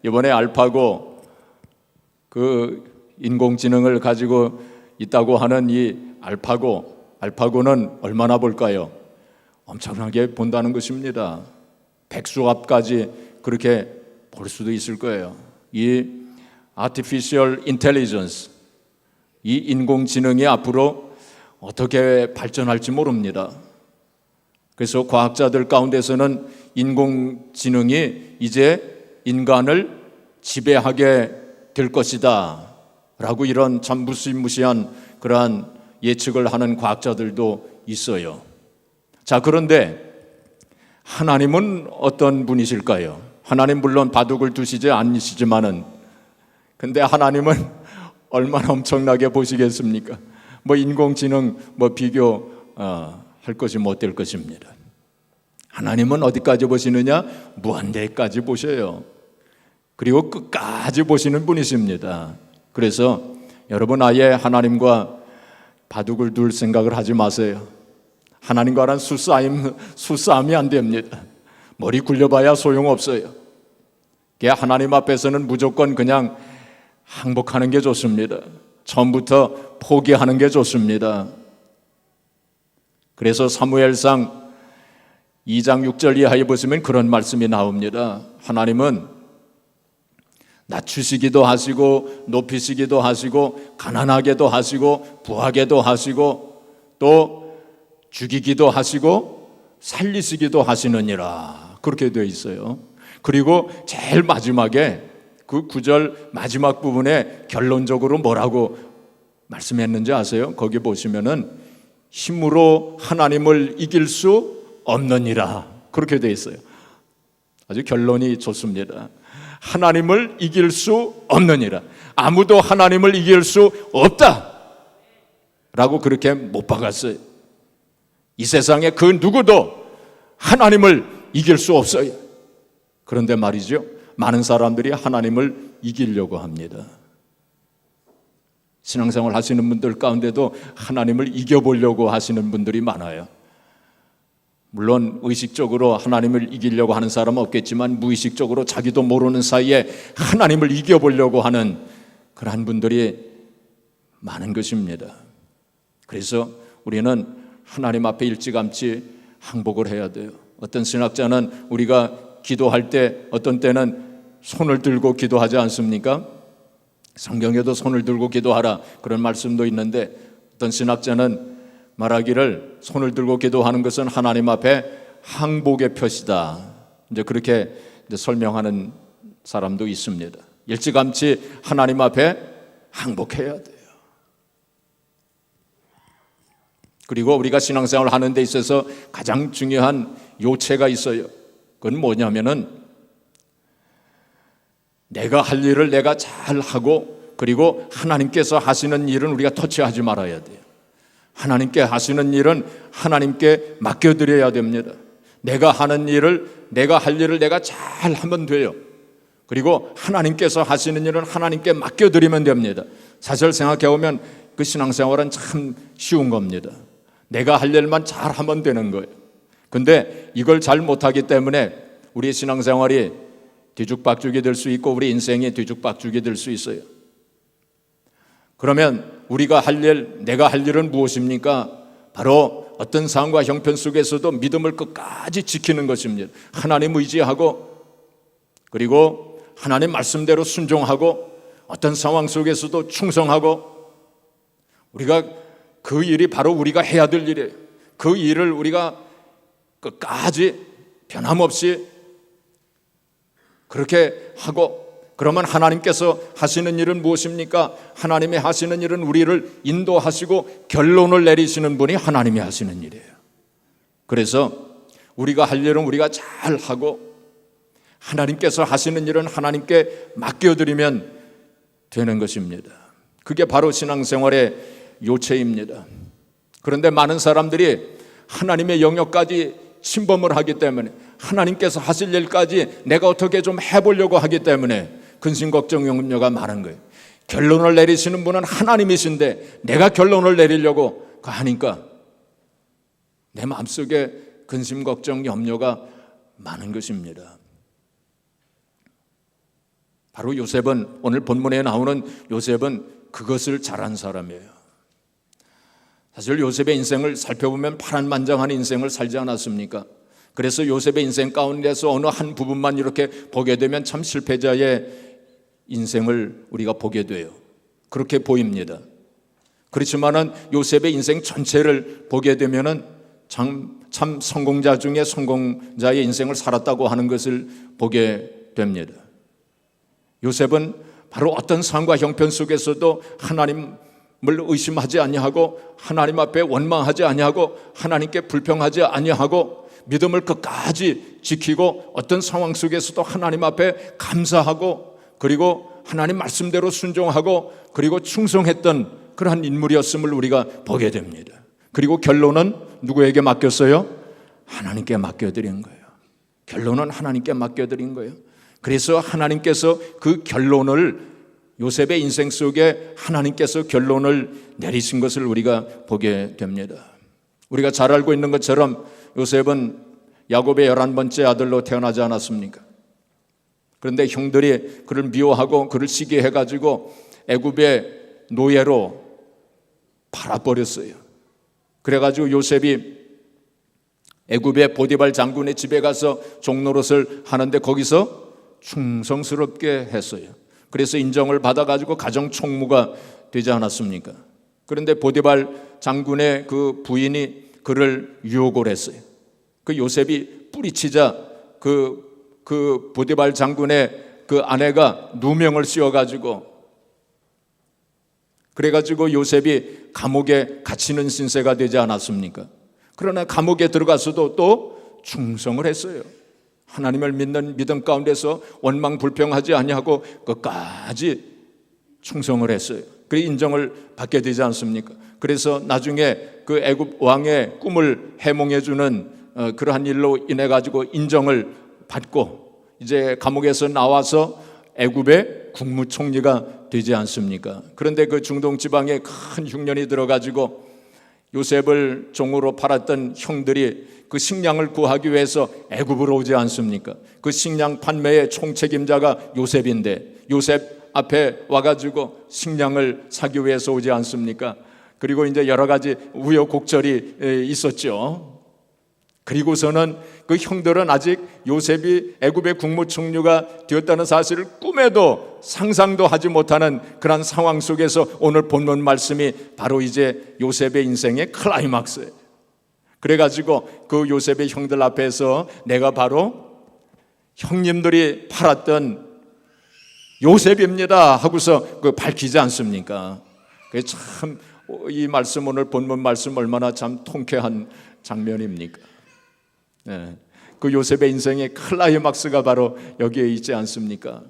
이번에 알파고 그 인공지능을 가지고 있다고 하는 이 알파고는 얼마나 볼까요? 엄청나게 본다는 것입니다. 백수압까지 그렇게 볼 수도 있을 거예요. 이 Artificial Intelligence, 이 인공지능이 앞으로 어떻게 발전할지 모릅니다. 그래서 과학자들 가운데서는 인공지능이 이제 인간을 지배하게 될 것이다 라고 이런 참 무시무시한 그러한 예측을 하는 과학자들도 있어요. 자, 그런데 하나님은 어떤 분이실까요? 하나님 물론 바둑을 두시지 않으시지만은, 근데 하나님은 얼마나 엄청나게 보시겠습니까? 뭐 인공지능 비교 할 것이 못 될 것입니다. 하나님은 어디까지 보시느냐? 무한대까지 보셔요. 그리고 끝까지 보시는 분이십니다. 그래서 여러분 아예 하나님과 바둑을 둘 생각을 하지 마세요. 하나님과는 수싸움이 안 됩니다. 머리 굴려봐야 소용없어요. 하나님 앞에서는 무조건 그냥 항복하는 게 좋습니다. 처음부터 포기하는 게 좋습니다. 그래서 사무엘상 2장 6절 이하에 보시면 그런 말씀이 나옵니다. 하나님은 낮추시기도 하시고 높이시기도 하시고 가난하게도 하시고 부하게도 하시고 또 죽이기도 하시고 살리시기도 하시느니라, 그렇게 되어 있어요. 그리고 제일 마지막에 그 9절 마지막 부분에 결론적으로 뭐라고 말씀했는지 아세요? 거기 보시면은 힘으로 하나님을 이길 수 없느니라, 그렇게 되어 있어요. 아주 결론이 좋습니다. 하나님을 이길 수 없느니라, 아무도 하나님을 이길 수 없다 라고 그렇게 못 박았어요. 이 세상에 그 누구도 하나님을 이길 수 없어요. 그런데 말이죠, 많은 사람들이 하나님을 이기려고 합니다. 신앙생활 하시는 분들 가운데도 하나님을 이겨보려고 하시는 분들이 많아요. 물론 의식적으로 하나님을 이기려고 하는 사람은 없겠지만 무의식적으로 자기도 모르는 사이에 하나님을 이겨보려고 하는 그러한 분들이 많은 것입니다. 그래서 우리는 하나님 앞에 일찌감치 항복을 해야 돼요. 어떤 신학자는 우리가 기도할 때 어떤 때는 손을 들고 기도하지 않습니까? 성경에도 손을 들고 기도하라 그런 말씀도 있는데, 어떤 신학자는 말하기를 손을 들고 기도하는 것은 하나님 앞에 항복의 표시다, 이제 그렇게 설명하는 사람도 있습니다. 일찌감치 하나님 앞에 항복해야 돼요. 그리고 우리가 신앙생활을 하는 데 있어서 가장 중요한 요체가 있어요. 그건 뭐냐면은 내가 할 일을 내가 잘 하고, 그리고 하나님께서 하시는 일은 우리가 터치하지 말아야 돼요. 하나님께 하시는 일은 하나님께 맡겨드려야 됩니다. 내가 하는 일을, 내가 할 일을 내가 잘 하면 돼요. 그리고 하나님께서 하시는 일은 하나님께 맡겨드리면 됩니다. 사실 생각해보면 그 신앙생활은 참 쉬운 겁니다. 내가 할 일만 잘 하면 되는 거예요. 근데 이걸 잘 못하기 때문에 우리 신앙생활이 뒤죽박죽이 될 수 있고 우리 인생이 뒤죽박죽이 될 수 있어요. 그러면 우리가 할 일, 내가 할 일은 무엇입니까? 바로 어떤 상황과 형편 속에서도 믿음을 끝까지 지키는 것입니다. 하나님 의지하고, 그리고 하나님 말씀대로 순종하고, 어떤 상황 속에서도 충성하고, 우리가 그 일이 바로 우리가 해야 될 일이에요. 그 일을 우리가 끝까지 변함없이 그렇게 하고, 그러면 하나님께서 하시는 일은 무엇입니까? 하나님이 하시는 일은 우리를 인도하시고 결론을 내리시는 분이 하나님이 하시는 일이에요. 그래서 우리가 할 일은 우리가 잘 하고, 하나님께서 하시는 일은 하나님께 맡겨드리면 되는 것입니다. 그게 바로 신앙생활의 요체입니다. 그런데 많은 사람들이 하나님의 영역까지 침범을 하기 때문에, 하나님께서 하실 일까지 내가 어떻게 좀 해보려고 하기 때문에 근심 걱정 염려가 많은 거예요. 결론을 내리시는 분은 하나님이신데 내가 결론을 내리려고 하니까 내 마음속에 근심 걱정 염려가 많은 것입니다. 바로 요셉은, 오늘 본문에 나오는 요셉은 그것을 잘한 사람이에요. 사실 요셉의 인생을 살펴보면 파란만장한 인생을 살지 않았습니까? 그래서 요셉의 인생 가운데서 어느 한 부분만 이렇게 보게 되면 참 실패자의 인생을 우리가 보게 돼요. 그렇게 보입니다. 그렇지만은 요셉의 인생 전체를 보게 되면은 참 성공자 중에 성공자의 인생을 살았다고 하는 것을 보게 됩니다. 요셉은 바로 어떤 상황과 형편 속에서도 하나님을 의심하지 아니하고 하나님 앞에 원망하지 아니하고 하나님께 불평하지 아니하고 믿음을 끝까지 지키고 어떤 상황 속에서도 하나님 앞에 감사하고 그리고 하나님 말씀대로 순종하고 그리고 충성했던 그러한 인물이었음을 우리가 보게 됩니다. 그리고 결론은 누구에게 맡겼어요? 하나님께 맡겨드린 거예요. 결론은 하나님께 맡겨드린 거예요. 그래서 하나님께서 그 결론을 요셉의 인생 속에 하나님께서 결론을 내리신 것을 우리가 보게 됩니다. 우리가 잘 알고 있는 것처럼 요셉은 야곱의 11번째 아들로 태어나지 않았습니까? 그런데 형들이 그를 미워하고 그를 시기해가지고 애굽의 노예로 팔아버렸어요. 그래가지고 요셉이 애굽의 보디발 장군의 집에 가서 종노릇을 하는데 거기서 충성스럽게 했어요. 그래서 인정을 받아가지고 가정 총무가 되지 않았습니까? 그런데 보디발 장군의 그 부인이 그를 유혹을 했어요. 그 요셉이 뿌리치자 그 보디발 장군의 그 아내가 누명을 씌워가지고 그래가지고 요셉이 감옥에 갇히는 신세가 되지 않았습니까? 그러나 감옥에 들어가서도 또 충성을 했어요. 하나님을 믿는 믿음 가운데서 원망 불평하지 아니하고 끝까지 충성을 했어요. 그래 인정을 받게 되지 않습니까? 그래서 나중에 그 애굽 왕의 꿈을 해몽해 주는 그러한 일로 인해 가지고 인정을 받고 이제 감옥에서 나와서 애굽의 국무총리가 되지 않습니까? 그런데 그 중동 지방에 큰 흉년이 들어가지고 요셉을 종으로 팔았던 형들이 그 식량을 구하기 위해서 애굽으로 오지 않습니까? 그 식량 판매의 총책임자가 요셉인데 요셉 앞에 와가지고 식량을 사기 위해서 오지 않습니까? 그리고 이제 여러 가지 우여곡절이 있었죠. 그리고서는 그 형들은 아직 요셉이 애굽의 국무총리가 되었다는 사실을 꿈에도 상상도 하지 못하는 그런 상황 속에서 오늘 본문 말씀이 바로 이제 요셉의 인생의 클라이막스예요. 그래가지고 그 요셉의 형들 앞에서 내가 바로 형님들이 팔았던 요셉입니다 하고서 그 밝히지 않습니까? 그게 참 이 말씀 오늘 본문 말씀 얼마나 참 통쾌한 장면입니까? 네. 그 요셉의 인생의 클라이막스가 바로 여기에 있지 않습니까?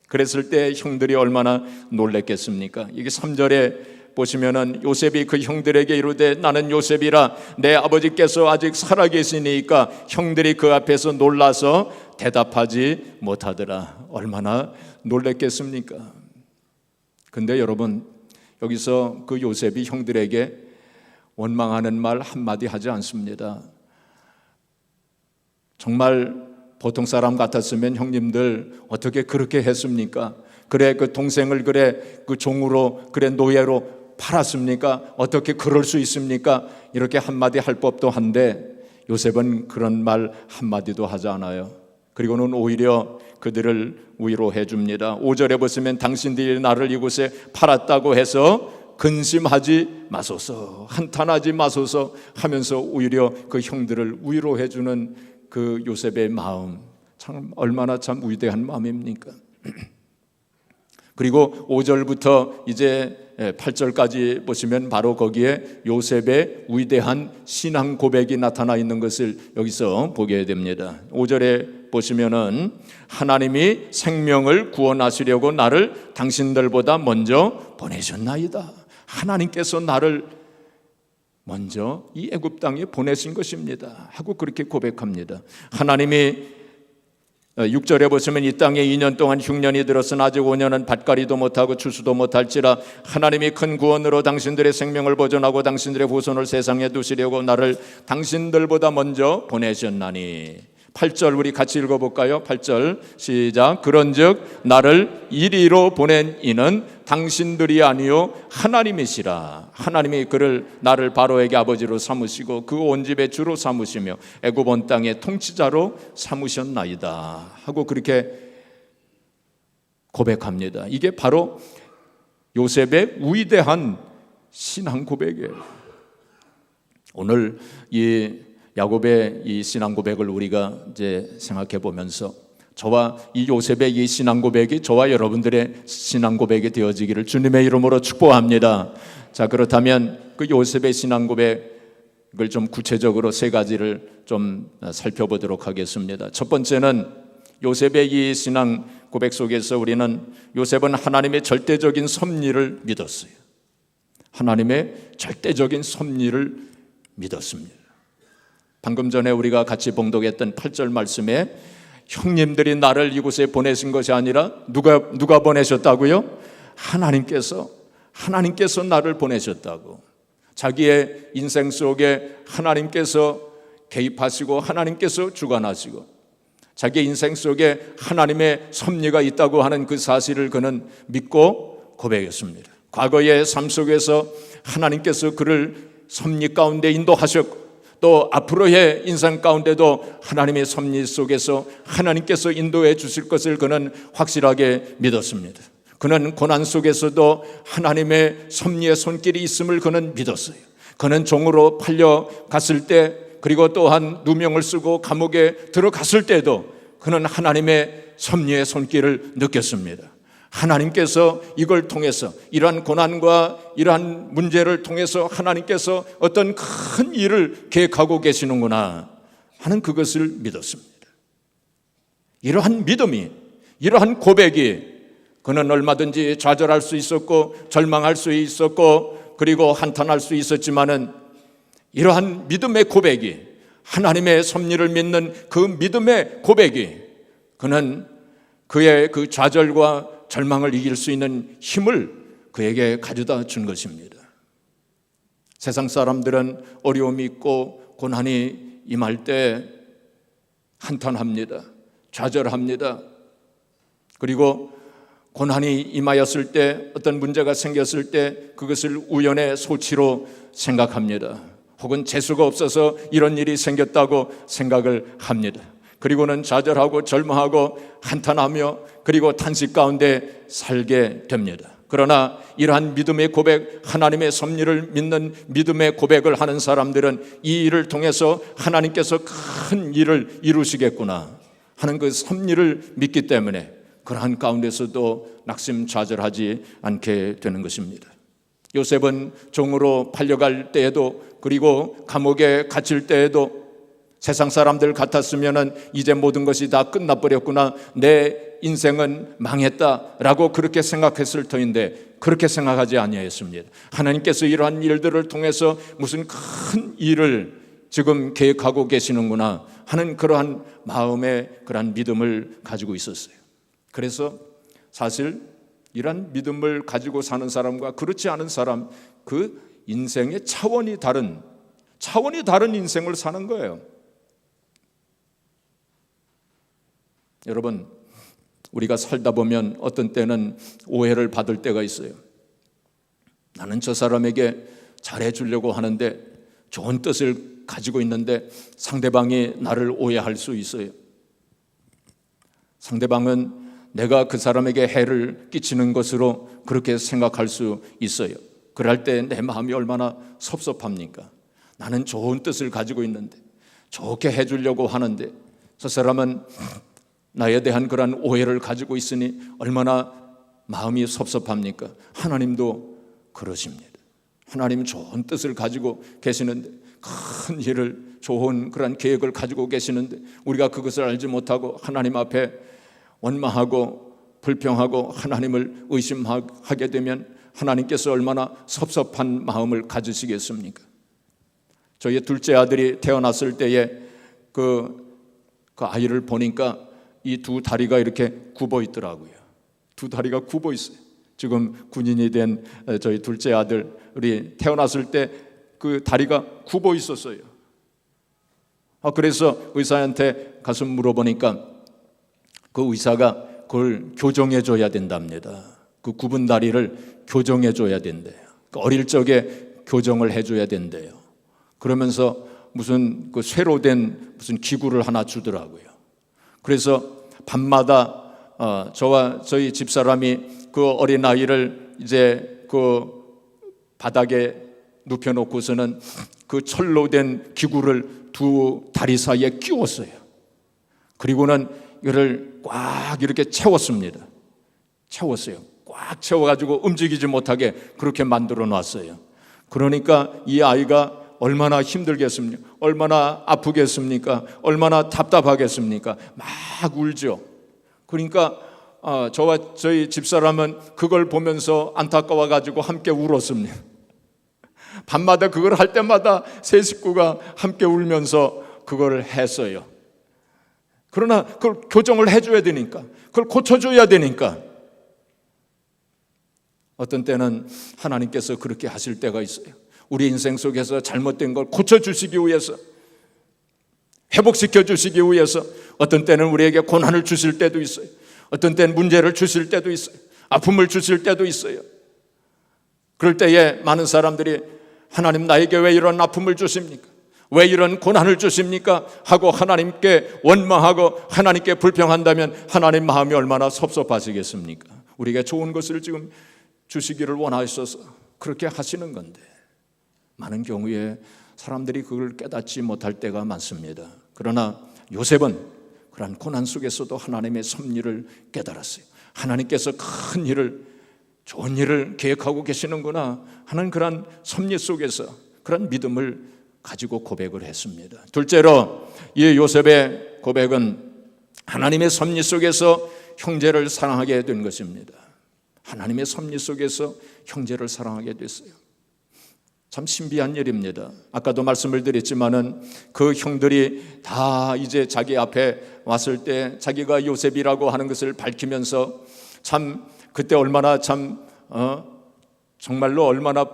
그랬을 때 형들이 얼마나 놀랬겠습니까? 이게 3절에 보시면은 요셉이 그 형들에게 이르되 나는 요셉이라 내 아버지께서 아직 살아계시니까 형들이 그 앞에서 놀라서 대답하지 못하더라. 얼마나 놀랬겠습니까? 근데 여러분 여기서 그 요셉이 형들에게 원망하는 말 한마디 하지 않습니다. 정말 보통 사람 같았으면 형님들 어떻게 그렇게 했습니까? 그래 그 동생을 그래 그 종으로 그래 노예로 팔았습니까? 어떻게 그럴 수 있습니까? 이렇게 한마디 할 법도 한데 요셉은 그런 말 한마디도 하지 않아요. 그리고는 오히려 그들을 위로해 줍니다. 5절에 보시면 당신들이 나를 이곳에 팔았다고 해서 근심하지 마소서 한탄하지 마소서 하면서 오히려 그 형들을 위로해 주는 그 요셉의 마음 참 얼마나 참 위대한 마음입니까? 그리고 5절부터 이제 8절까지 보시면 바로 거기에 요셉의 위대한 신앙 고백이 나타나 있는 것을 여기서 보게 됩니다. 5절에 보시면은 하나님이 생명을 구원하시려고 나를 당신들보다 먼저 보내셨나이다. 하나님께서 나를 먼저 이 애굽 땅에 보내신 것입니다 하고 그렇게 고백합니다. 하나님이 6절에 보시면 이 땅에 2년 동안 흉년이 들었으나 아직 5년은 밭갈이도 못하고 추수도 못할지라 하나님이 큰 구원으로 당신들의 생명을 보존하고 당신들의 후손을 세상에 두시려고 나를 당신들보다 먼저 보내셨나니 8절 우리 같이 읽어볼까요? 8절 시작. 그런즉 나를 이리로 보낸 이는 당신들이 아니요 하나님이시라. 하나님이 나를 바로에게 아버지로 삼으시고 그 온 집의 주로 삼으시며 애굽 온 땅의 통치자로 삼으셨나이다 하고 그렇게 고백합니다. 이게 바로 요셉의 위대한 신앙 고백이에요. 오늘 이 야곱의 이 신앙 고백을 우리가 이제 생각해 보면서 저와 이 요셉의 이 신앙 고백이 저와 여러분들의 신앙 고백이 되어지기를 주님의 이름으로 축복합니다. 자, 그렇다면 그 요셉의 신앙 고백을 좀 구체적으로 세 가지를 좀 살펴보도록 하겠습니다. 첫 번째는 요셉의 이 신앙 고백 속에서 우리는 요셉은 하나님의 절대적인 섭리를 믿었어요. 하나님의 절대적인 섭리를 믿었습니다. 방금 전에 우리가 같이 봉독했던 8절 말씀에 형님들이 나를 이곳에 보내신 것이 아니라 누가 보내셨다고요? 하나님께서 나를 보내셨다고. 자기의 인생 속에 하나님께서 개입하시고 하나님께서 주관하시고 자기 인생 속에 하나님의 섭리가 있다고 하는 그 사실을 그는 믿고 고백했습니다. 과거의 삶 속에서 하나님께서 그를 섭리 가운데 인도하셨고 또 앞으로의 인생 가운데도 하나님의 섭리 속에서 하나님께서 인도해 주실 것을 그는 확실하게 믿었습니다. 그는 고난 속에서도 하나님의 섭리의 손길이 있음을 그는 믿었어요. 그는 종으로 팔려갔을 때 그리고 또한 누명을 쓰고 감옥에 들어갔을 때도 그는 하나님의 섭리의 손길을 느꼈습니다. 하나님께서 이걸 통해서 이러한 고난과 이러한 문제를 통해서 하나님께서 어떤 큰 일을 계획하고 계시는구나 하는 그것을 믿었습니다. 이러한 믿음이, 이러한 고백이 그는 얼마든지 좌절할 수 있었고 절망할 수 있었고 그리고 한탄할 수 있었지만은 이러한 믿음의 고백이, 하나님의 섭리를 믿는 그 믿음의 고백이 그는 그의 그 좌절과 절망을 이길 수 있는 힘을 그에게 가져다 준 것입니다. 세상 사람들은 어려움이 있고 고난이 임할 때 한탄합니다. 좌절합니다. 그리고 고난이 임하였을 때 어떤 문제가 생겼을 때 그것을 우연의 소치로 생각합니다. 혹은 재수가 없어서 이런 일이 생겼다고 생각을 합니다. 그리고는 좌절하고 절망하고 한탄하며 그리고 탄식 가운데 살게 됩니다. 그러나 이러한 믿음의 고백, 하나님의 섭리를 믿는 믿음의 고백을 하는 사람들은 이 일을 통해서 하나님께서 큰 일을 이루시겠구나 하는 그 섭리를 믿기 때문에 그러한 가운데서도 낙심좌절하지 않게 되는 것입니다. 요셉은 종으로 팔려갈 때에도 그리고 감옥에 갇힐 때에도 세상 사람들 같았으면 이제 모든 것이 다 끝나버렸구나, 내 인생은 망했다라고 그렇게 생각했을 터인데 그렇게 생각하지 아니하였습니다. 하나님께서 이러한 일들을 통해서 무슨 큰 일을 지금 계획하고 계시는구나 하는 그러한 마음의 그러한 믿음을 가지고 있었어요. 그래서 사실 이러한 믿음을 가지고 사는 사람과 그렇지 않은 사람, 그 인생의 차원이 다른 인생을 사는 거예요. 여러분, 우리가 살다 보면 어떤 때는 오해를 받을 때가 있어요. 나는 저 사람에게 잘해주려고 하는데 좋은 뜻을 가지고 있는데 상대방이 나를 오해할 수 있어요. 상대방은 내가 그 사람에게 해를 끼치는 것으로 그렇게 생각할 수 있어요. 그럴 때 내 마음이 얼마나 섭섭합니까? 나는 좋은 뜻을 가지고 있는데 좋게 해주려고 하는데 저 사람은 나에 대한 그런 오해를 가지고 있으니 얼마나 마음이 섭섭합니까? 하나님도 그러십니다. 하나님 좋은 뜻을 가지고 계시는데 큰 일을, 좋은 그런 계획을 가지고 계시는데 우리가 그것을 알지 못하고 하나님 앞에 원망하고 불평하고 하나님을 의심하게 되면 하나님께서 얼마나 섭섭한 마음을 가지시겠습니까? 저희 둘째 아들이 태어났을 때에 그 아이를 보니까 이 두 다리가 이렇게 굽어 있더라고요. 두 다리가 굽어 있어요. 지금 군인이 된 저희 둘째 아들이 태어났을 때 그 다리가 굽어 있었어요. 그래서 의사한테 가서 물어보니까 그 의사가 그걸 교정해 줘야 된답니다. 그 굽은 다리를 교정해 줘야 된대요. 어릴 적에 교정을 해 줘야 된대요. 그러면서 무슨 그 쇠로 된 무슨 기구를 하나 주더라고요. 그래서 밤마다 저와 저희 집사람이 그 어린아이를 이제 그 바닥에 눕혀놓고서는 그 철로 된 기구를 두 다리 사이에 끼웠어요. 그리고는 이거를 꽉 이렇게 채웠습니다. 채웠어요. 꽉 채워가지고 움직이지 못하게 그렇게 만들어 놨어요. 그러니까 이 아이가 얼마나 힘들겠습니까? 얼마나 아프겠습니까? 얼마나 답답하겠습니까? 막 울죠. 그러니까 저와 저희 집사람은 그걸 보면서 안타까워가지고 함께 울었습니다. 밤마다 그걸 할 때마다 세 식구가 함께 울면서 그걸 했어요. 그러나 그걸 교정을 해줘야 되니까, 그걸 고쳐줘야 되니까 어떤 때는 하나님께서 그렇게 하실 때가 있어요. 우리 인생 속에서 잘못된 걸 고쳐주시기 위해서, 회복시켜 주시기 위해서 어떤 때는 우리에게 고난을 주실 때도 있어요. 어떤 때는 문제를 주실 때도 있어요. 아픔을 주실 때도 있어요. 그럴 때에 많은 사람들이 하나님 나에게 왜 이런 아픔을 주십니까? 왜 이런 고난을 주십니까? 하고 하나님께 원망하고 하나님께 불평한다면 하나님 마음이 얼마나 섭섭하시겠습니까? 우리에게 좋은 것을 지금 주시기를 원하셔서 그렇게 하시는 건데 많은 경우에 사람들이 그걸 깨닫지 못할 때가 많습니다. 그러나 요셉은 그러한 고난 속에서도 하나님의 섭리를 깨달았어요. 하나님께서 큰 일을, 좋은 일을 계획하고 계시는구나 하는 그런 섭리 속에서 그런 믿음을 가지고 고백을 했습니다. 둘째로 이 요셉의 고백은 하나님의 섭리 속에서 형제를 사랑하게 된 것입니다. 하나님의 섭리 속에서 형제를 사랑하게 됐어요. 참 신비한 일입니다. 아까도 말씀을 드렸지만은 그 형들이 다 이제 자기 앞에 왔을 때 자기가 요셉이라고 하는 것을 밝히면서 참 그때 얼마나 정말로 얼마나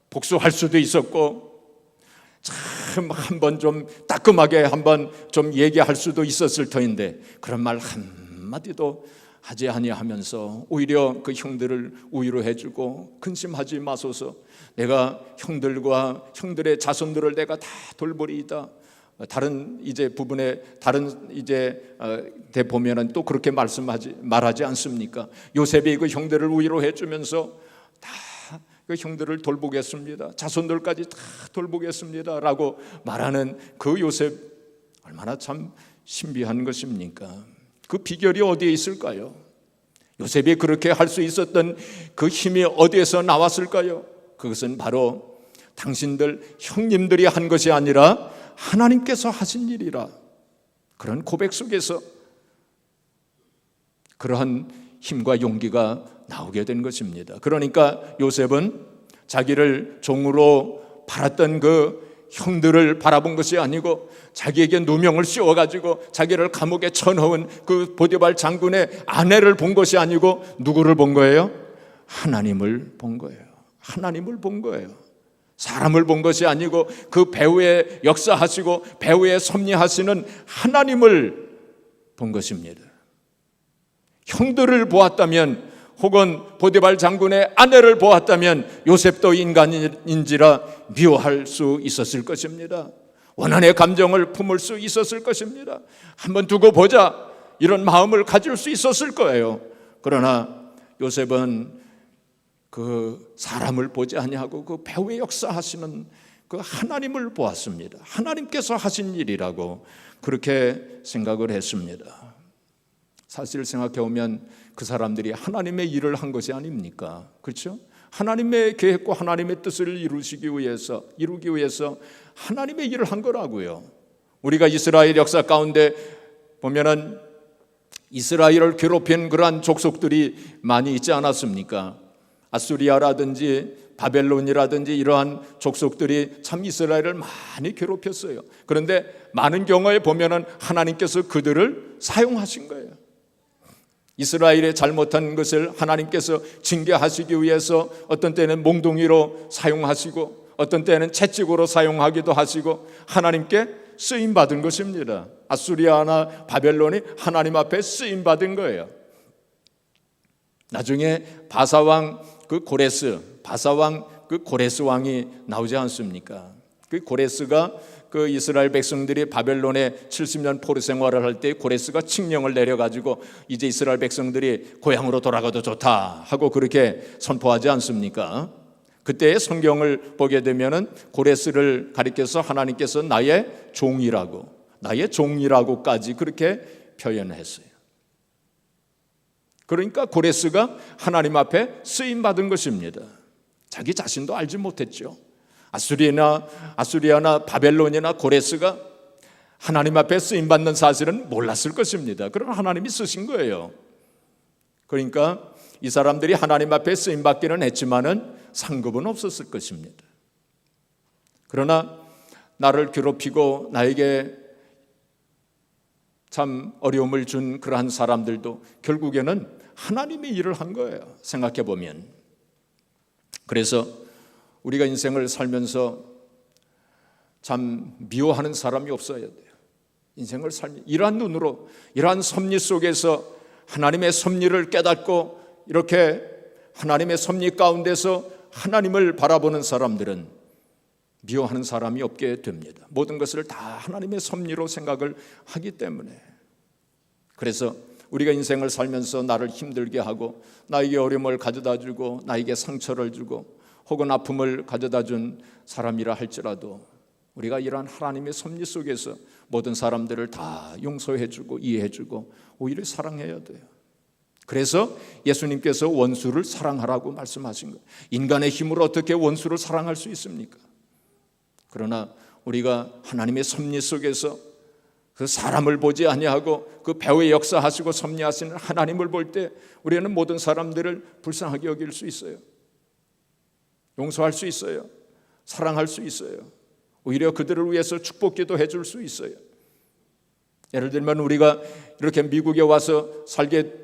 복수할 수도 있었고 참 한번 좀 따끔하게 한번 좀 얘기할 수도 있었을 터인데 그런 말 한마디도 하지 아니하면서 오히려 그 형들을 위로해 주고 근심하지 마소서, 내가 형들과 형들의 자손들을 내가 다 돌보리이다. 다른 이제 부분에 다른 이제 대 보면은 또 그렇게 말하지 않습니까? 요셉이 그 형들을 위로해 주면서 다 그 형들을 돌보겠습니다. 자손들까지 다 돌보겠습니다라고 말하는 그 요셉 얼마나 참 신비한 것입니까? 그 비결이 어디에 있을까요? 요셉이 그렇게 할 수 있었던 그 힘이 어디에서 나왔을까요? 그것은 바로 당신들 형님들이 한 것이 아니라 하나님께서 하신 일이라. 그런 고백 속에서 그러한 힘과 용기가 나오게 된 것입니다. 그러니까 요셉은 자기를 종으로 팔았던 그 형들을 바라본 것이 아니고 자기에게 누명을 씌워가지고 자기를 감옥에 쳐넣은 그 보디발 장군의 아내를 본 것이 아니고 누구를 본 거예요? 하나님을 본 거예요. 하나님을 본 거예요. 사람을 본 것이 아니고 그 배후에 역사하시고 배후에 섭리하시는 하나님을 본 것입니다. 형들을 보았다면 혹은 보디발 장군의 아내를 보았다면 요셉도 인간인지라 미워할 수 있었을 것입니다. 원한의 감정을 품을 수 있었을 것입니다. 한번 두고 보자 이런 마음을 가질 수 있었을 거예요. 그러나 요셉은 그 사람을 보지 아니하고 그 배후에 역사하시는 그 하나님을 보았습니다. 하나님께서 하신 일이라고 그렇게 생각을 했습니다. 사실 생각해 보면 그 사람들이 하나님의 일을 한 것이 아닙니까? 그렇죠? 하나님의 계획과 하나님의 뜻을 이루기 위해서 하나님의 일을 한 거라고요. 우리가 이스라엘 역사 가운데 보면은 이스라엘을 괴롭힌 그러한 족속들이 많이 있지 않았습니까? 아수리아라든지 바벨론이라든지 이러한 족속들이 참 이스라엘을 많이 괴롭혔어요. 그런데 많은 경우에 보면은 하나님께서 그들을 사용하신 거예요. 이스라엘의 잘못한 것을 하나님께서 징계하시기 위해서 어떤 때는 몽둥이로 사용하시고 어떤 때는 채찍으로 사용하기도 하시고 하나님께 쓰임 받은 것입니다. 아수리아나 바벨론이 하나님 앞에 쓰임 받은 거예요. 나중에 바사왕 그 고레스 왕이 나오지 않습니까? 그 고레스가 그 이스라엘 백성들이 바벨론에 70년 포로 생활을 할 때 고레스가 칙령을 내려가지고 이제 이스라엘 백성들이 고향으로 돌아가도 좋다 하고 그렇게 선포하지 않습니까? 그때 성경을 보게 되면은 고레스를 가리켜서 하나님께서 나의 종이라고까지 그렇게 표현했어요. 그러니까 고레스가 하나님 앞에 쓰임 받은 것입니다. 자기 자신도 알지 못했죠. 아수리아나 바벨론이나 고레스가 하나님 앞에 쓰임 받는 사실은 몰랐을 것입니다. 그러나 하나님이 쓰신 거예요. 그러니까 이 사람들이 하나님 앞에 쓰임 받기는 했지만은 상급은 없었을 것입니다. 그러나 나를 괴롭히고 나에게 참 어려움을 준 그러한 사람들도 결국에는 하나님의 일을 한 거예요. 생각해 보면. 그래서 우리가 인생을 살면서 참 미워하는 사람이 없어야 돼요. 인생을 살면 이러한 눈으로, 이러한 섭리 속에서 하나님의 섭리를 깨닫고 이렇게 하나님의 섭리 가운데서 하나님을 바라보는 사람들은 미워하는 사람이 없게 됩니다. 모든 것을 다 하나님의 섭리로 생각을 하기 때문에. 그래서 우리가 인생을 살면서 나를 힘들게 하고 나에게 어려움을 가져다 주고 나에게 상처를 주고 혹은 아픔을 가져다 준 사람이라 할지라도 우리가 이러한 하나님의 섭리 속에서 모든 사람들을 다 용서해 주고 이해해 주고 오히려 사랑해야 돼요. 그래서 예수님께서 원수를 사랑하라고 말씀하신 거예요. 인간의 힘으로 어떻게 원수를 사랑할 수 있습니까? 그러나 우리가 하나님의 섭리 속에서 그 사람을 보지 아니하고 그 배후에 역사하시고 섭리하시는 하나님을 볼 때 우리는 모든 사람들을 불쌍하게 여길 수 있어요. 용서할 수 있어요. 사랑할 수 있어요. 오히려 그들을 위해서 축복기도 해줄 수 있어요. 예를 들면 우리가 이렇게 미국에 와서 살게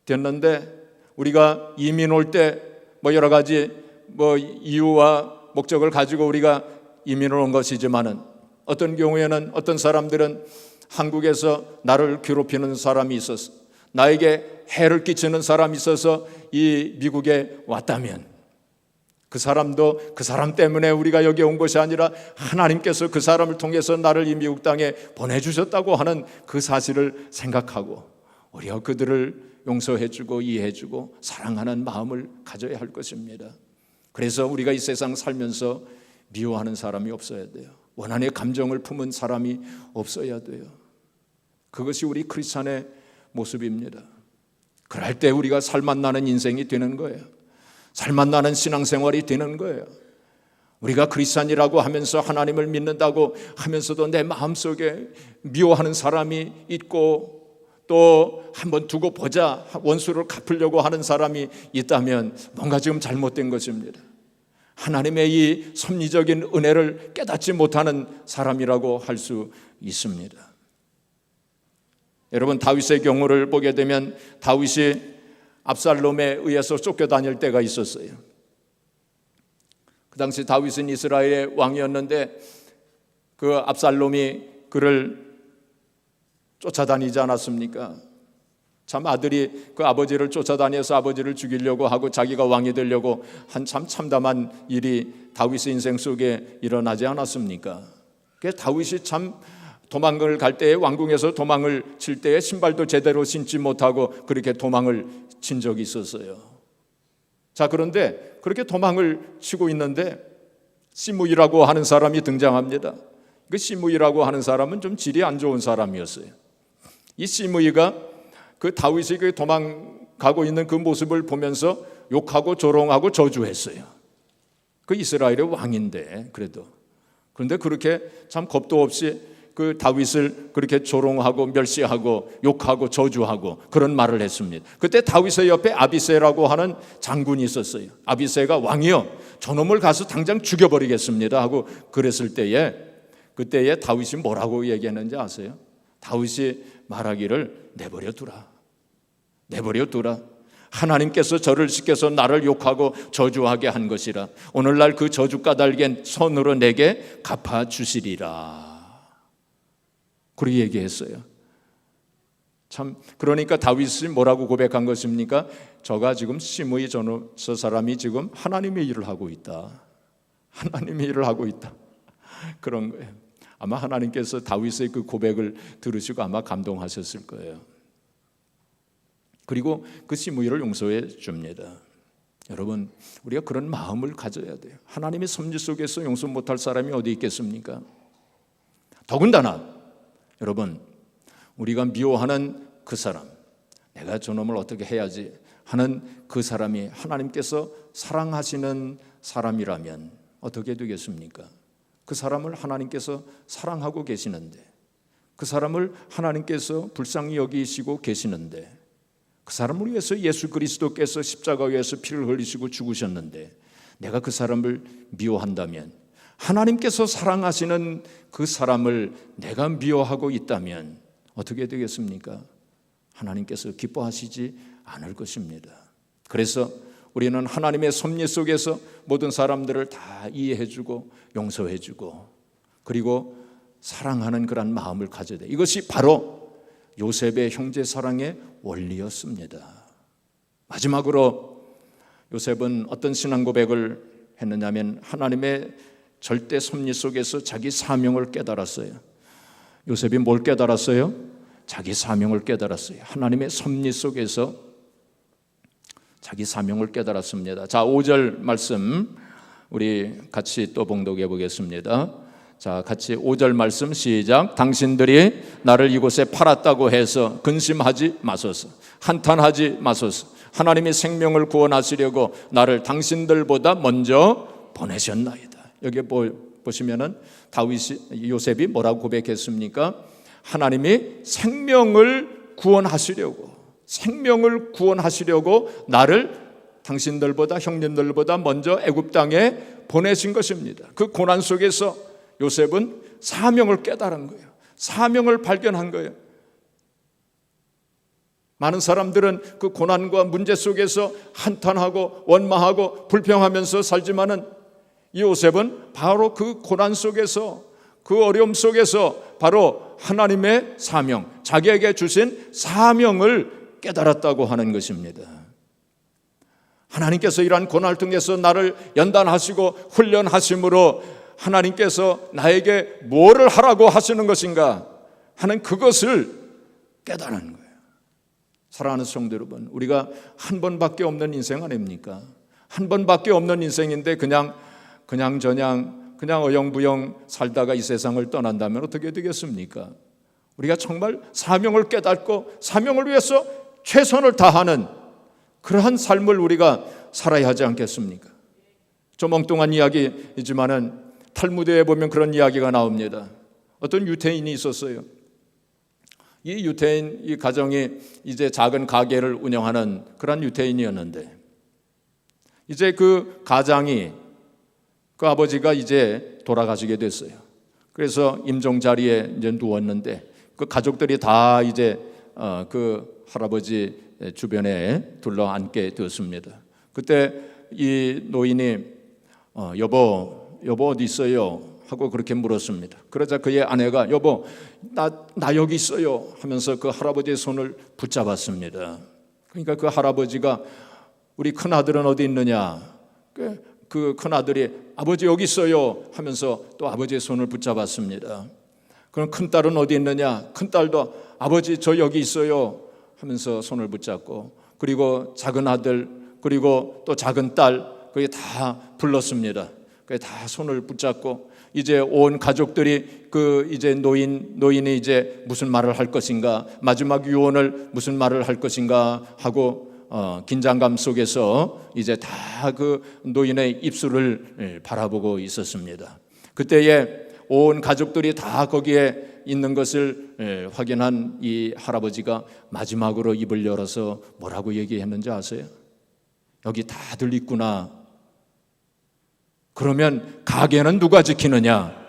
됐는데 우리가 이민 올 때 여러 가지 이유와 목적을 가지고 우리가 이민을 온 것이지만은 어떤 경우에는 어떤 사람들은 한국에서 나를 괴롭히는 사람이 있어서 나에게 해를 끼치는 사람이 있어서 이 미국에 왔다면 그 사람도 그 사람 때문에 우리가 여기 온 것이 아니라 하나님께서 그 사람을 통해서 나를 이 미국 땅에 보내주셨다고 하는 그 사실을 생각하고 우리가 그들을 용서해주고 이해해주고 사랑하는 마음을 가져야 할 것입니다. 그래서 우리가 이 세상 살면서 미워하는 사람이 없어야 돼요. 원한의 감정을 품은 사람이 없어야 돼요. 그것이 우리 크리스찬의 모습입니다. 그럴 때 우리가 살맛나는 인생이 되는 거예요. 살맛나는 신앙생활이 되는 거예요. 우리가 크리스찬이라고 하면서 하나님을 믿는다고 하면서도 내 마음속에 미워하는 사람이 있고 또 한번 두고 보자 원수를 갚으려고 하는 사람이 있다면 뭔가 지금 잘못된 것입니다. 하나님의 이 섭리적인 은혜를 깨닫지 못하는 사람이라고 할 수 있습니다. 여러분 다윗의 경우를 보게 되면 다윗이 압살롬에 의해서 쫓겨다닐 때가 있었어요. 그 당시 다윗은 이스라엘의 왕이었는데 그 압살롬이 그를 쫓아다니지 않았습니까? 참 아들이 그 아버지를 쫓아다녀서 아버지를 죽이려고 하고 자기가 왕이 되려고 한 참 참담한 일이 다윗의 인생 속에 일어나지 않았습니까? 그래서 다윗이 참 도망을 갈 때에 왕궁에서 도망을 칠 때에 신발도 제대로 신지 못하고 그렇게 도망을 친 적이 있었어요. 자, 그런데 그렇게 도망을 치고 있는데 시므이라고 하는 사람이 등장합니다. 그 시므이라고 하는 사람은 좀 질이 안 좋은 사람이었어요. 이 시므이가 그 다윗이 그 도망가고 있는 그 모습을 보면서 욕하고 조롱하고 저주했어요. 그 이스라엘의 왕인데 그런데 그렇게 참 겁도 없이 그 다윗을 그렇게 조롱하고 멸시하고 욕하고 저주하고 그런 말을 했습니다. 그때 다윗의 옆에 아비새라고 하는 장군이 있었어요. 아비새가 왕이요 저놈을 가서 당장 죽여버리겠습니다 하고 그랬을 때에 그때에 다윗이 뭐라고 얘기했는지 아세요? 다윗이 말하기를 내버려 두라. 하나님께서 저를 시켜서 나를 욕하고 저주하게 한 것이라 오늘날 그 저주 까닭엔 손으로 내게 갚아주시리라. 그렇게 얘기했어요. 참, 그러니까 다윗이 뭐라고 고백한 것입니까? 저가 지금 시므이 저 사람이 지금 하나님의 일을 하고 있다. 하나님의 일을 하고 있다. 그런 거예요. 아마 하나님께서 다윗의 그 고백을 들으시고 아마 감동하셨을 거예요. 그리고 그 시므이를 용서해 줍니다. 여러분, 우리가 그런 마음을 가져야 돼요. 하나님의 섭리 속에서 용서 못할 사람이 어디 있겠습니까? 더군다나 여러분, 우리가 미워하는 그 사람, 내가 저놈을 어떻게 해야지 하는 그 사람이 하나님께서 사랑하시는 사람이라면 어떻게 되겠습니까? 그 사람을 하나님께서 사랑하고 계시는데, 그 사람을 하나님께서 불쌍히 여기시고 계시는데, 그 사람을 위해서 예수 그리스도께서 십자가 위에서 피를 흘리시고 죽으셨는데, 내가 그 사람을 미워한다면, 하나님께서 사랑하시는 그 사람을 내가 미워하고 있다면 어떻게 되겠습니까? 하나님께서 기뻐하시지 않을 것입니다. 그래서 우리는 하나님의 섭리 속에서 모든 사람들을 다 이해해주고 용서해주고 그리고 사랑하는 그런 마음을 가져야 돼. 이것이 바로 요셉의 형제 사랑의 원리였습니다. 마지막으로 요셉은 어떤 신앙 고백을 했느냐면 하나님의 절대 섭리 속에서 자기 사명을 깨달았어요. 요셉이 뭘 깨달았어요? 자기 사명을 깨달았어요. 하나님의 섭리 속에서 자기 사명을 깨달았습니다. 자, 5절 말씀 우리 같이 또 봉독해 보겠습니다. 자, 같이 5절 말씀 시작. 당신들이 나를 이곳에 팔았다고 해서 근심하지 마소서. 한탄하지 마소서. 하나님이 생명을 구원하시려고 나를 당신들보다 먼저 보내셨나이다. 여기 보시면은 다윗이 요셉이 뭐라고 고백했습니까? 하나님이 생명을 구원하시려고 나를 당신들보다 형님들보다 먼저 애굽 땅에 보내신 것입니다. 그 고난 속에서 요셉은 사명을 깨달은 거예요. 사명을 발견한 거예요. 많은 사람들은 그 고난과 문제 속에서 한탄하고 원망하고 불평하면서 살지만은 이 요셉은 바로 그 고난 속에서 그 어려움 속에서 바로 하나님의 사명, 자기에게 주신 사명을 깨달았다고 하는 것입니다. 하나님께서 이러한 고난을 통해서 나를 연단하시고 훈련하심으로 하나님께서 나에게 뭐를 하라고 하시는 것인가 하는 그것을 깨달은 거예요. 사랑하는 성도 여러분, 우리가 한 번밖에 없는 인생 아닙니까? 한 번밖에 없는 인생인데 그냥 어영부영 살다가 이 세상을 떠난다면 어떻게 되겠습니까? 우리가 정말 사명을 깨닫고 사명을 위해서 최선을 다하는 그러한 삶을 우리가 살아야 하지 않겠습니까? 좀 엉뚱한 이야기이지만은 탈무드에 보면 그런 이야기가 나옵니다. 어떤 유태인이 있었어요. 이 유태인 이 가정이 이제 작은 가게를 운영하는 그런 유태인이었는데 이제 그 가장이 그 아버지가 이제 돌아가시게 됐어요. 그래서 임종 자리에 이제 누웠는데 그 가족들이 다 이제 그 할아버지 주변에 둘러 앉게 되었습니다. 그때 이 노인이 여보 어디 있어요? 하고 그렇게 물었습니다. 그러자 그의 아내가 여보 나 여기 있어요 하면서 그 할아버지의 손을 붙잡았습니다. 그러니까 그 할아버지가 우리 큰아들은 어디 있느냐? 그 큰아들이 아버지 여기 있어요 하면서 또 아버지의 손을 붙잡았습니다. 그럼 큰딸은 어디 있느냐? 큰딸도 아버지 저 여기 있어요 하면서 손을 붙잡고 그리고 작은 아들 그리고 또 작은 딸 그게 다 불렀습니다. 그게 다 손을 붙잡고 이제 온 가족들이 그 이제 노인이 이제 무슨 말을 할 것인가 마지막 유언을 무슨 말을 할 것인가 하고 긴장감 속에서 이제 다 그 노인의 입술을 바라보고 있었습니다. 그때에 온 가족들이 다 거기에 있는 것을 확인한 이 할아버지가 마지막으로 입을 열어서 뭐라고 얘기했는지 아세요? 여기 다들 있구나. 그러면 가게는 누가 지키느냐?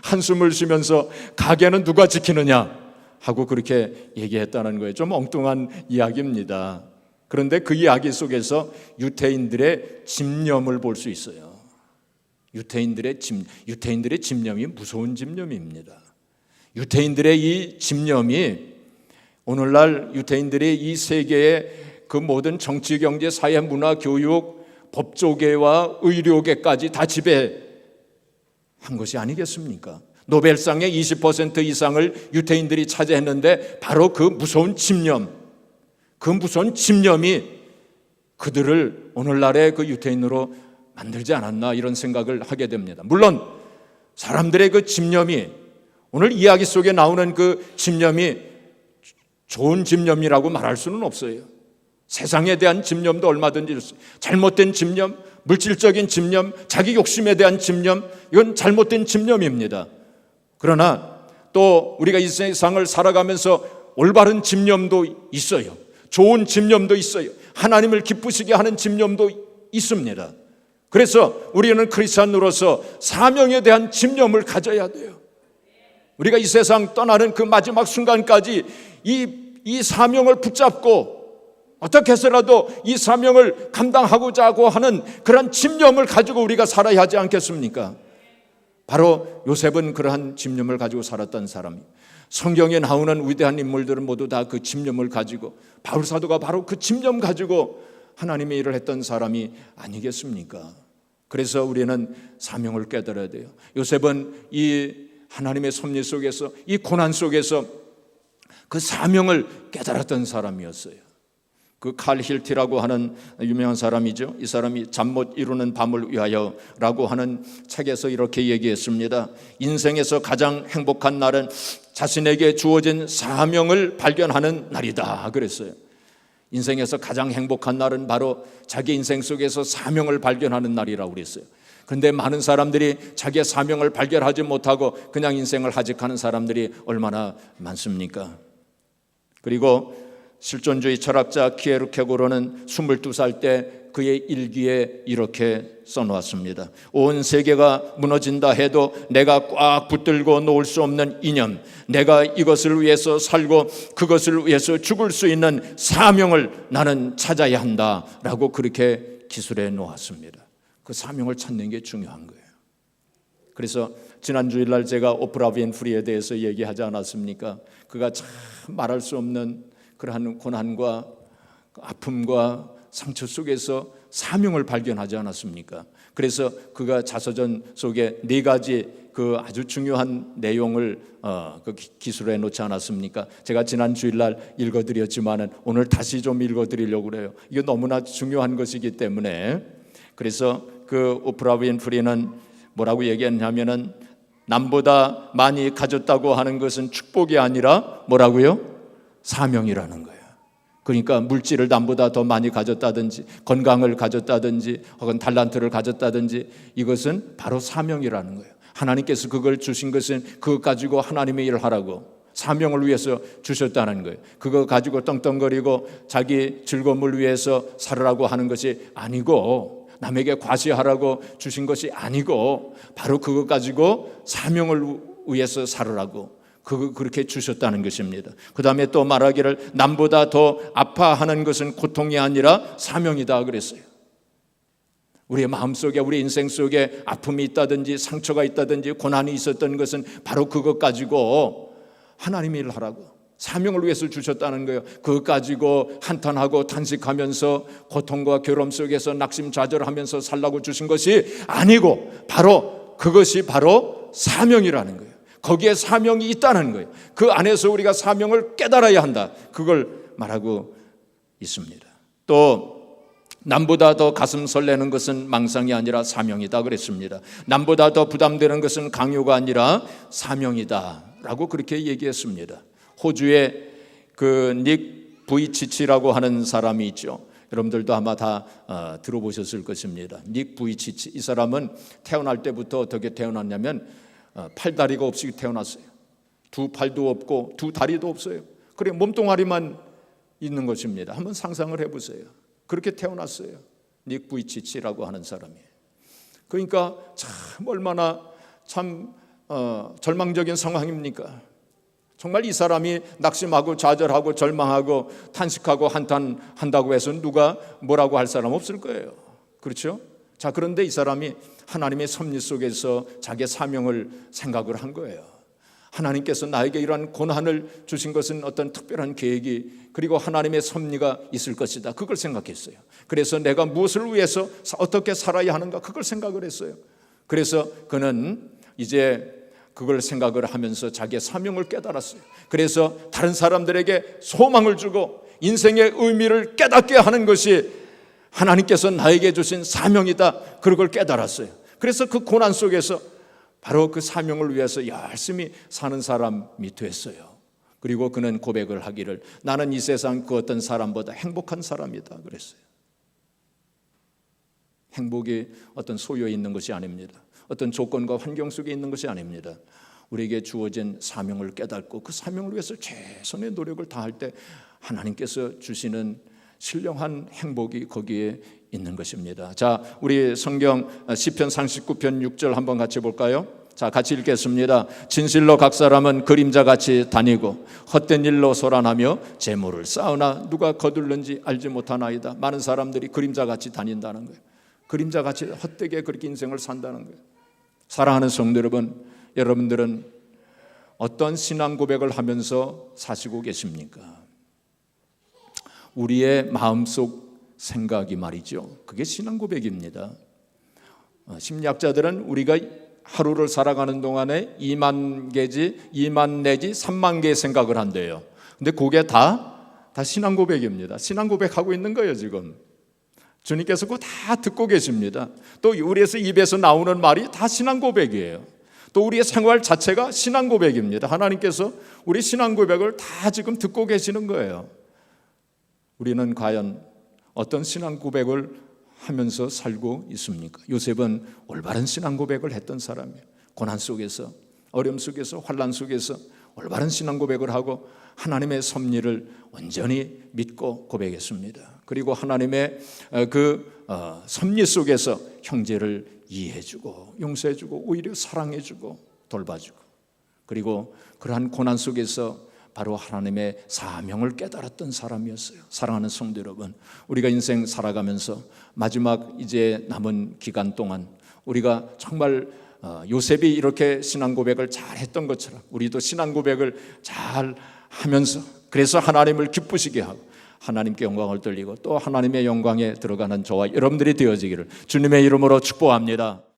한숨을 쉬면서 가게는 누가 지키느냐? 하고 그렇게 얘기했다는 거예요. 좀 엉뚱한 이야기입니다. 그런데 그 이야기 속에서 유태인들의 집념을 볼 수 있어요. 유태인들의 집념이 무서운 집념입니다. 유대인들의 이 집념이 오늘날 유대인들이 이 세계의 그 모든 정치, 경제, 사회, 문화, 교육, 법조계와 의료계까지 다 지배한 것이 아니겠습니까? 노벨상의 20% 이상을 유대인들이 차지했는데 바로 그 무서운 집념이 그들을 오늘날의 그 유대인으로 만들지 않았나 이런 생각을 하게 됩니다. 물론 사람들의 그 집념이 오늘 이야기 속에 나오는 그 집념이 좋은 집념이라고 말할 수는 없어요. 세상에 대한 집념도 얼마든지 있어요. 잘못된 집념, 물질적인 집념, 자기 욕심에 대한 집념, 이건 잘못된 집념입니다. 그러나 또 우리가 이 세상을 살아가면서 올바른 집념도 있어요. 좋은 집념도 있어요. 하나님을 기쁘시게 하는 집념도 있습니다. 그래서 우리는 크리스찬으로서 사명에 대한 집념을 가져야 돼요. 우리가 이 세상 떠나는 그 마지막 순간까지 이 사명을 붙잡고 어떻게 해서라도 이 사명을 감당하고자 하는 그런 집념을 가지고 우리가 살아야 하지 않겠습니까? 바로 요셉은 그러한 집념을 가지고 살았던 사람이에요. 성경에 나오는 위대한 인물들은 모두 다 그 집념을 가지고, 바울 사도가 바로 그 집념 가지고 하나님의 일을 했던 사람이 아니겠습니까? 그래서 우리는 사명을 깨달아야 돼요. 요셉은 이 하나님의 섭리 속에서, 이 고난 속에서 그 사명을 깨달았던 사람이었어요. 그 칼 힐티라고 하는 유명한 사람이죠. 이 사람이 잠 못 이루는 밤을 위하여라고 하는 책에서 이렇게 얘기했습니다. 인생에서 가장 행복한 날은 자신에게 주어진 사명을 발견하는 날이다 그랬어요. 인생에서 가장 행복한 날은 바로 자기 인생 속에서 사명을 발견하는 날이라고 그랬어요. 그런데 많은 사람들이 자기의 사명을 발견하지 못하고 그냥 인생을 하직하는 사람들이 얼마나 많습니까? 그리고 실존주의 철학자 키에르케고르는 22살 때 그의 일기에 이렇게 써놓았습니다. 온 세계가 무너진다 해도 내가 꽉 붙들고 놓을 수 없는 이념, 내가 이것을 위해서 살고 그것을 위해서 죽을 수 있는 사명을 나는 찾아야 한다라고 그렇게 기술해 놓았습니다. 그 사명을 찾는 게 중요한 거예요. 그래서 지난 주일날 제가 오프라 윈프리에 대해서 얘기하지 않았습니까? 그가 참 말할 수 없는 그러한 고난과 아픔과 상처 속에서 사명을 발견하지 않았습니까? 그래서 그가 자서전 속에 4가지 그 아주 중요한 내용을 기술해 놓지 않았습니까? 제가 지난 주일날 읽어드렸지만은 오늘 다시 좀 읽어드리려고 그래요. 이게 너무나 중요한 것이기 때문에. 그래서 그 오프라 윈프리는 뭐라고 얘기했냐면은 남보다 많이 가졌다고 하는 것은 축복이 아니라 뭐라고요? 사명이라는 거예요. 그러니까 물질을 남보다 더 많이 가졌다든지 건강을 가졌다든지 혹은 달란트를 가졌다든지 이것은 바로 사명이라는 거예요. 하나님께서 그걸 주신 것은 그것 가지고 하나님의 일을 하라고 사명을 위해서 주셨다는 거예요. 그거 가지고 떵떵거리고 자기 즐거움을 위해서 살으라고 하는 것이 아니고, 남에게 과시하라고 주신 것이 아니고 바로 그것 가지고 사명을 위해서 살으라고 그렇게 주셨다는 것입니다. 그 다음에 또 말하기를 남보다 더 아파하는 것은 고통이 아니라 사명이다 그랬어요. 우리의 마음속에, 우리 인생 속에 아픔이 있다든지 상처가 있다든지 고난이 있었던 것은 바로 그것 가지고 하나님의 일을 하라고 사명을 위해서 주셨다는 거예요. 그것 가지고 한탄하고 탄식하면서 고통과 괴로움 속에서 낙심좌절하면서 살라고 주신 것이 아니고 바로 그것이 바로 사명이라는 거예요. 거기에 사명이 있다는 거예요. 그 안에서 우리가 사명을 깨달아야 한다. 그걸 말하고 있습니다. 또 남보다 더 가슴 설레는 것은 망상이 아니라 사명이다 그랬습니다. 남보다 더 부담되는 것은 강요가 아니라 사명이다 라고 그렇게 얘기했습니다. 호주의 그 닉 부이치치라고 하는 사람이 있죠. 여러분들도 아마 다 들어보셨을 것입니다. 닉 부이치치, 이 사람은 태어날 때부터 어떻게 태어났냐면 팔다리가 없이 태어났어요. 2팔도 없고 2다리도 없어요. 그래 몸뚱아리만 있는 것입니다. 한번 상상을 해보세요. 그렇게 태어났어요. 닉 부이치치라고 하는 사람이. 그러니까 참 얼마나 참 절망적인 상황입니까? 정말 이 사람이 낙심하고 좌절하고 절망하고 탄식하고 한탄한다고 해서 누가 뭐라고 할 사람 없을 거예요. 그렇죠? 자, 그런데 이 사람이 하나님의 섭리 속에서 자기의 사명을 생각을 한 거예요. 하나님께서 나에게 이러한 고난을 주신 것은 어떤 특별한 계획이 그리고 하나님의 섭리가 있을 것이다. 그걸 생각했어요. 그래서 내가 무엇을 위해서 어떻게 살아야 하는가 그걸 생각을 했어요. 그래서 그는 이제 그걸 생각을 하면서 자기의 사명을 깨달았어요. 그래서 다른 사람들에게 소망을 주고 인생의 의미를 깨닫게 하는 것이 하나님께서 나에게 주신 사명이다. 그걸 깨달았어요. 그래서 그 고난 속에서 바로 그 사명을 위해서 열심히 사는 사람이 됐어요. 그리고 그는 고백을 하기를 나는 이 세상 그 어떤 사람보다 행복한 사람이다 그랬어요. 행복이 어떤 소유에 있는 것이 아닙니다. 어떤 조건과 환경 속에 있는 것이 아닙니다. 우리에게 주어진 사명을 깨닫고 그 사명을 위해서 최선의 노력을 다할 때 하나님께서 주시는 신령한 행복이 거기에 있는 것입니다. 자, 우리 성경 시편 39편 6절 한번 같이 볼까요? 자, 같이 읽겠습니다. 진실로 각 사람은 그림자같이 다니고 헛된 일로 소란하며 재물을 쌓으나 누가 거둘는지 알지 못하나이다. 많은 사람들이 그림자같이 다닌다는 거예요. 그림자같이 헛되게 그렇게 인생을 산다는 거예요. 사랑하는 성도 여러분, 여러분들은 어떤 신앙 고백을 하면서 사시고 계십니까? 우리의 마음속 생각이 말이죠. 그게 신앙 고백입니다. 심리학자들은 우리가 하루를 살아가는 동안에 2만 내지 3만 개의 생각을 한대요. 근데 그게 다 신앙 고백입니다. 신앙 고백하고 있는 거예요 지금. 주님께서 그거 다 듣고 계십니다. 또 우리에서 입에서 나오는 말이 다 신앙 고백이에요. 또 우리의 생활 자체가 신앙 고백입니다. 하나님께서 우리 신앙 고백을 다 지금 듣고 계시는 거예요. 우리는 과연 어떤 신앙 고백을 하면서 살고 있습니까? 요셉은 올바른 신앙 고백을 했던 사람이에요. 고난 속에서, 어려움 속에서, 환난 속에서 올바른 신앙 고백을 하고 하나님의 섭리를 온전히 믿고 고백했습니다. 그리고 하나님의 그 섭리 속에서 형제를 이해해주고 용서해주고 오히려 사랑해주고 돌봐주고, 그리고 그러한 고난 속에서 바로 하나님의 사명을 깨달았던 사람이었어요. 사랑하는 성도 여러분, 우리가 인생 살아가면서 마지막 이제 남은 기간 동안 우리가 정말 요셉이 이렇게 신앙 고백을 잘 했던 것처럼 우리도 신앙 고백을 잘 하면서, 그래서 하나님을 기쁘시게 하고 하나님께 영광을 돌리고 또 하나님의 영광에 들어가는 저와 여러분들이 되어지기를 주님의 이름으로 축복합니다.